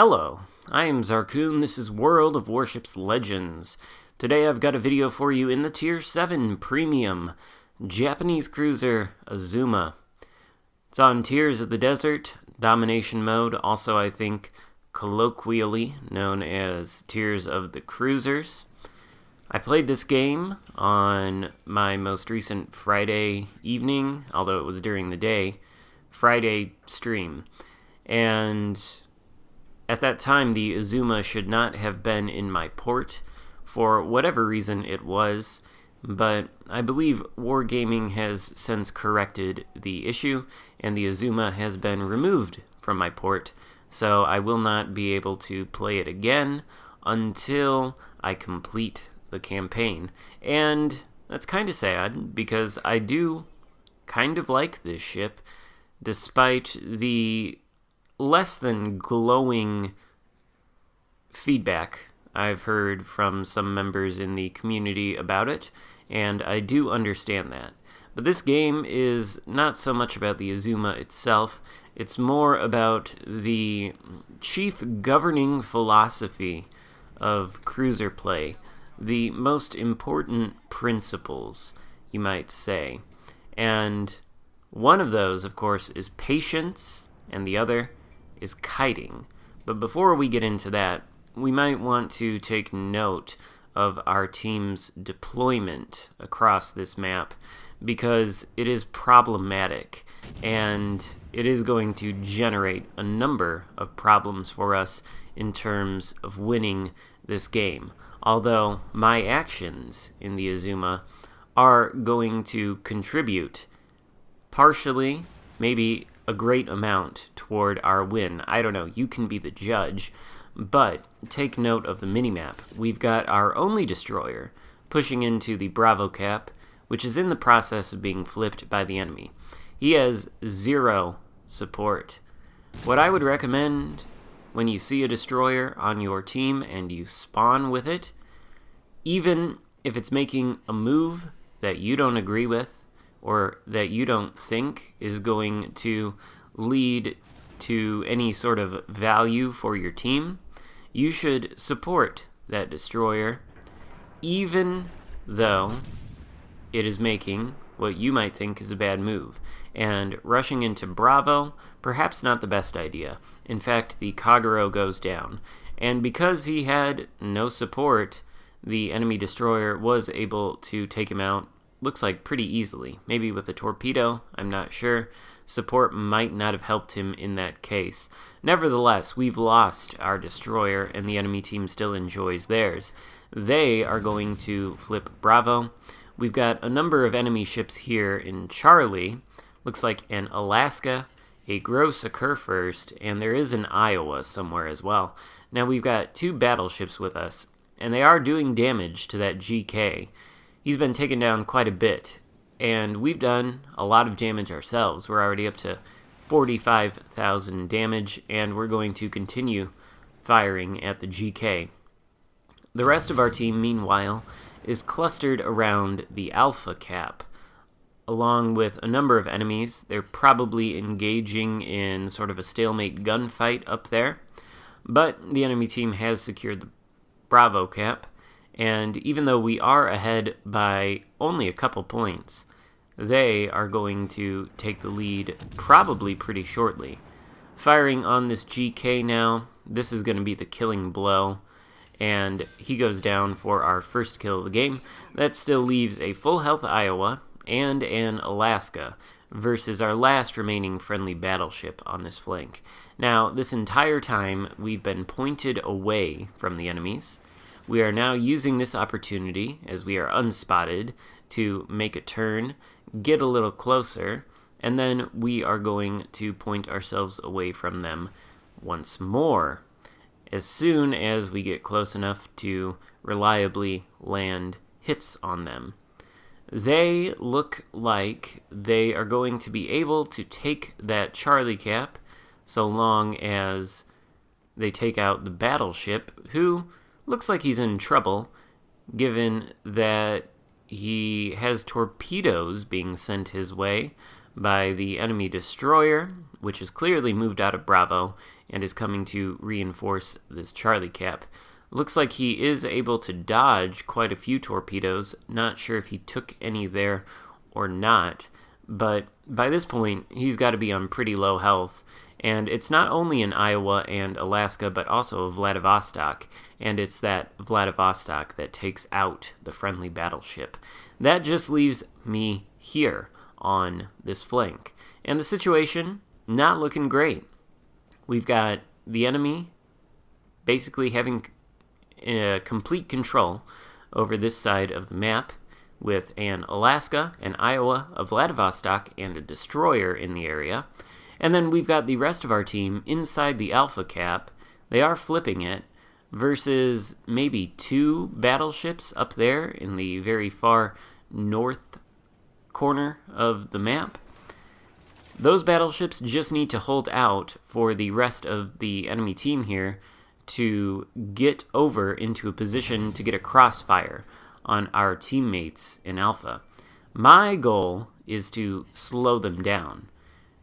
Hello, I am Xarkun. This is World of Warships Legends. Today I've got a video for you in the Tier 7 Premium Japanese cruiser Azuma. It's on Tears of the Desert, Domination Mode, also I think colloquially known as Tears of the Cruisers. I played this game on my most recent Friday evening, although it was during the day, Friday stream. And at that time, the Azuma should not have been in my port, for whatever reason it was, but I believe Wargaming has since corrected the issue, and the Azuma has been removed from my port, so I will not be able to play it again until I complete the campaign. And that's kind of sad, because I do kind of like this ship, despite the less than glowing feedback I've heard from some members in the community about it, and I do understand that. But this game is not so much about the Azuma itself, it's more about the chief governing philosophy of cruiser play, the most important principles, you might say. And one of those, of course, is patience, and the other is kiting. But before we get into that, we might want to take note of our team's deployment across this map, because it is problematic, and it is going to generate a number of problems for us in terms of winning this game. Although my actions in the Azuma are going to contribute partially, maybe a great amount, toward our win. I don't know, you can be the judge, but take note of the minimap. We've got our only destroyer pushing into the Bravo cap, which is in the process of being flipped by the enemy. He has 0 support. What I would recommend when you see a destroyer on your team and you spawn with it, even if it's making a move that you don't agree with, or that you don't think is going to lead to any sort of value for your team, you should support that destroyer, even though it is making what you might think is a bad move. And rushing into Bravo, perhaps not the best idea. In fact, the Kagero goes down. And because he had no support, the enemy destroyer was able to take him out, looks like pretty easily. Maybe with a torpedo, I'm not sure. Support might not have helped him in that case. Nevertheless, we've lost our destroyer, and the enemy team still enjoys theirs. They are going to flip Bravo. We've got a number of enemy ships here in Charlie. Looks like an Alaska, a Gross Occur First, and there is an Iowa somewhere as well. Now we've got 2 battleships with us, and they are doing damage to that GK. He's been taken down quite a bit, and we've done a lot of damage ourselves. We're already up to 45,000 damage, and we're going to continue firing at the GK. The rest of our team, meanwhile, is clustered around the Alpha cap, along with a number of enemies. They're probably engaging in sort of a stalemate gunfight up there, but the enemy team has secured the Bravo cap, and even though we are ahead by only a couple points, they are going to take the lead probably pretty shortly. Firing on this GK now, this is going to be the killing blow, and he goes down for our first kill of the game. That still leaves a full health Iowa and an Alaska versus our last remaining friendly battleship on this flank. Now, this entire time, we've been pointed away from the enemies. We are now using this opportunity, as we are unspotted, to make a turn, get a little closer, and then we are going to point ourselves away from them once more, as soon as we get close enough to reliably land hits on them. They look like they are going to be able to take that Charlie cap, so long as they take out the battleship, who looks like he's in trouble, given that he has torpedoes being sent his way by the enemy destroyer, which is clearly moved out of Bravo, and is coming to reinforce this Charlie Cap. Looks like he is able to dodge quite a few torpedoes. Not sure if he took any there or not, but by this point, he's got to be on pretty low health. And it's not only in Iowa and Alaska, but also Vladivostok, and it's that Vladivostok that takes out the friendly battleship. That just leaves me here on this flank. And the situation, not looking great. We've got the enemy basically having complete control over this side of the map, with an Alaska, an Iowa, a Vladivostok, and a destroyer in the area. And then we've got the rest of our team inside the Alpha Cap. They are flipping it, versus maybe 2 battleships up there in the very far north corner of the map. Those battleships just need to hold out for the rest of the enemy team here to get over into a position to get a crossfire on our teammates in Alpha. My goal is to slow them down.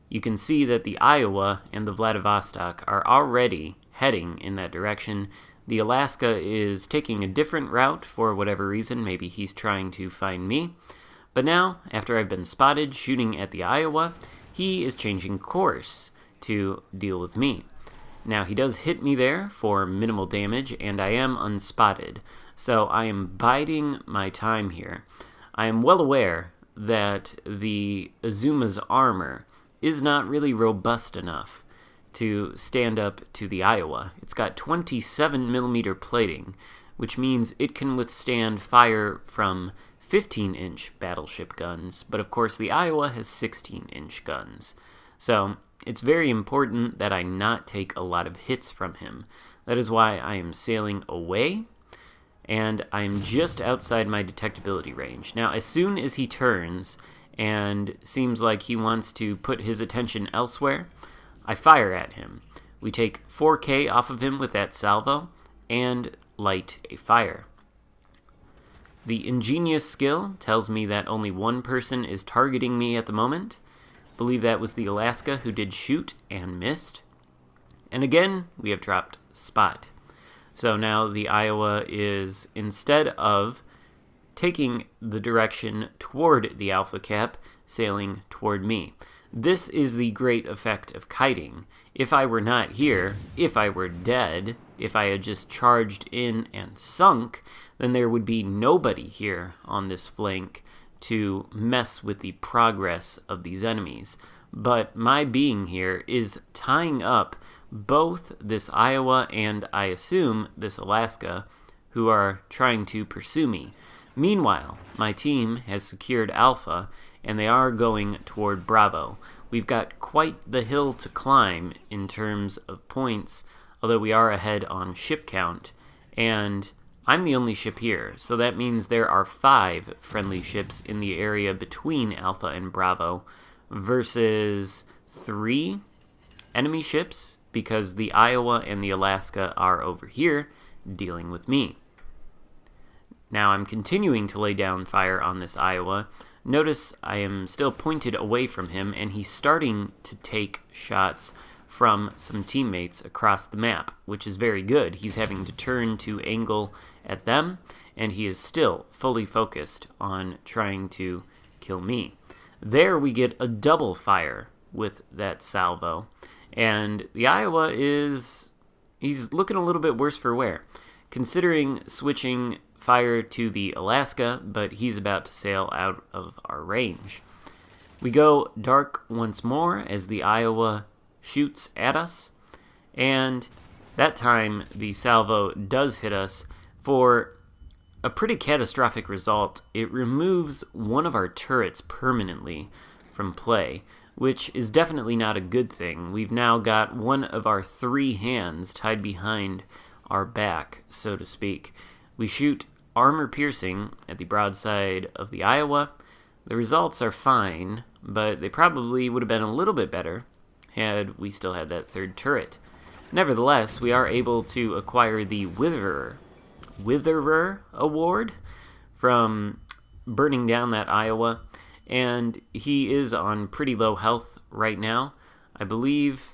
You can see that the Iowa and the Vladivostok are already heading in that direction. The Alaska is taking a different route for whatever reason. Maybe he's trying to find me. But now, after I've been spotted shooting at the Iowa, he is changing course to deal with me. Now, he does hit me there for minimal damage, and I am unspotted. So I am biding my time here. I am well aware that the Azuma's armor is not really robust enough to stand up to the Iowa. It's got 27mm plating, which means it can withstand fire from 15-inch battleship guns, but of course the Iowa has 16-inch guns. So it's very important that I not take a lot of hits from him. That is why I am sailing away, and I am just outside my detectability range. Now, as soon as he turns and seems like he wants to put his attention elsewhere, I fire at him. We take 4K off of him with that salvo and light a fire. The ingenious skill tells me that only one person is targeting me at the moment. I believe that was the Alaska, who did shoot and missed. And again, we have dropped spot. So now the Iowa is, instead of taking the direction toward the Alpha Cap, sailing toward me. This is the great effect of kiting. If I were not here, if I were dead, if I had just charged in and sunk, then there would be nobody here on this flank to mess with the progress of these enemies. But my being here is tying up both this Iowa and, I assume, this Alaska, who are trying to pursue me. Meanwhile, my team has secured Alpha, and they are going toward Bravo. We've got quite the hill to climb in terms of points, although we are ahead on ship count, and I'm the only ship here, so that means there are 5 friendly ships in the area between Alpha and Bravo, versus 3 enemy ships, because the Iowa and the Alaska are over here dealing with me. Now I'm continuing to lay down fire on this Iowa. Notice I am still pointed away from him, and he's starting to take shots from some teammates across the map, which is very good. He's having to turn to angle at them, and he is still fully focused on trying to kill me. There we get a double fire with that salvo, and the Iowa he's looking a little bit worse for wear, considering switching fire to the Alaska, but he's about to sail out of our range. We go dark once more as the Iowa shoots at us, and that time the salvo does hit us for a pretty catastrophic result. It removes one of our turrets permanently from play, which is definitely not a good thing. We've now got one of our 3 hands tied behind our back, so to speak. We shoot armor piercing at the broadside of the Iowa. The results are fine, but they probably would have been a little bit better had we still had that 3rd turret. Nevertheless, we are able to acquire the Witherer Award from burning down that Iowa, and he is on pretty low health right now. I believe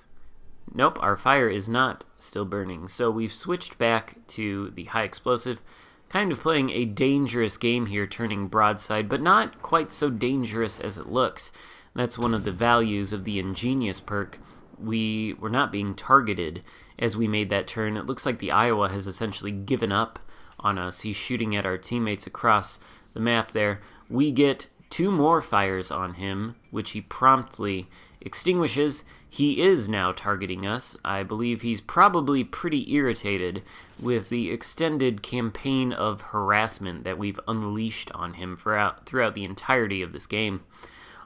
Nope, our fire is not still burning. So we've switched back to the high explosive, kind of playing a dangerous game here, turning broadside, but not quite so dangerous as it looks. That's one of the values of the Ingenious perk. We were not being targeted as we made that turn. It looks like the Iowa has essentially given up on us. He's shooting at our teammates across the map there. We get 2 more fires on him, which he promptly extinguishes. He is now targeting us. I believe he's probably pretty irritated with the extended campaign of harassment that we've unleashed on him throughout the entirety of this game.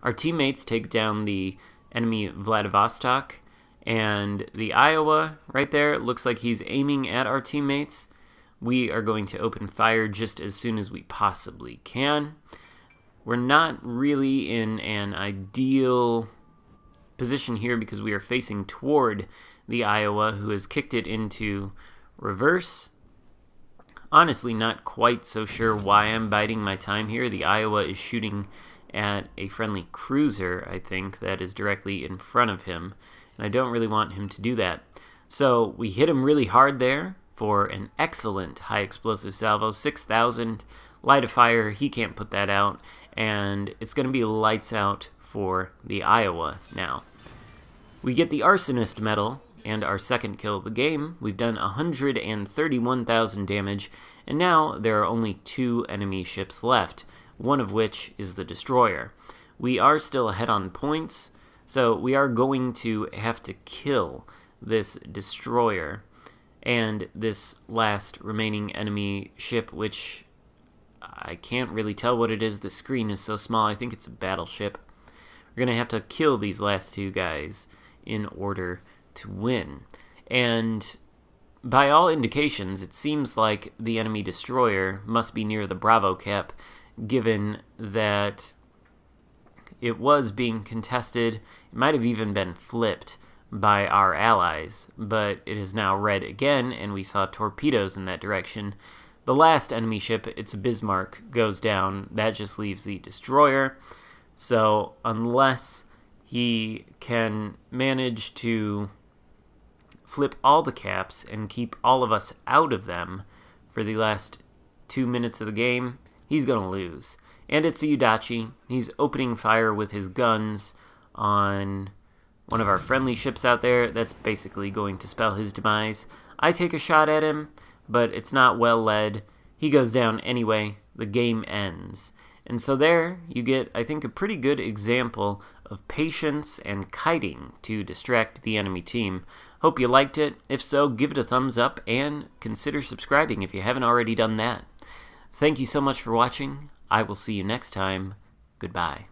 Our teammates take down the enemy Vladivostok, and the Iowa right there looks like he's aiming at our teammates. We are going to open fire just as soon as we possibly can. We're not really in an ideal position here because we are facing toward the Iowa, who has kicked it into reverse. Honestly, not quite so sure why I'm biding my time here. The Iowa is shooting at a friendly cruiser, I think, that is directly in front of him, and I don't really want him to do that. So we hit him really hard there for an excellent high explosive salvo, 6,000, light of fire, he can't put that out, and it's going to be lights out for the Iowa now. We get the Arsonist medal and our second kill of the game. We've done 131,000 damage, and now there are only 2 enemy ships left, one of which is the destroyer. We are still ahead on points, so we are going to have to kill this destroyer and this last remaining enemy ship, which I can't really tell what it is. The screen is so small. I think it's a battleship. We're going to have to kill these last 2 guys in order to win. And by all indications, it seems like the enemy destroyer must be near the Bravo cap, given that it was being contested. It might have even been flipped by our allies, but it is now red again, and we saw torpedoes in that direction. The last enemy ship, it's a Bismarck, goes down. That just leaves the destroyer. So unless he can manage to flip all the caps and keep all of us out of them for the last 2 minutes of the game, he's going to lose. And it's a Udachi. He's opening fire with his guns on one of our friendly ships out there. That's basically going to spell his demise. I take a shot at him, but it's not well led. He goes down anyway. The game ends. And so there you get, I think, a pretty good example of patience and kiting to distract the enemy team. Hope you liked it. If so, give it a thumbs up and consider subscribing if you haven't already done that. Thank you so much for watching. I will see you next time. Goodbye.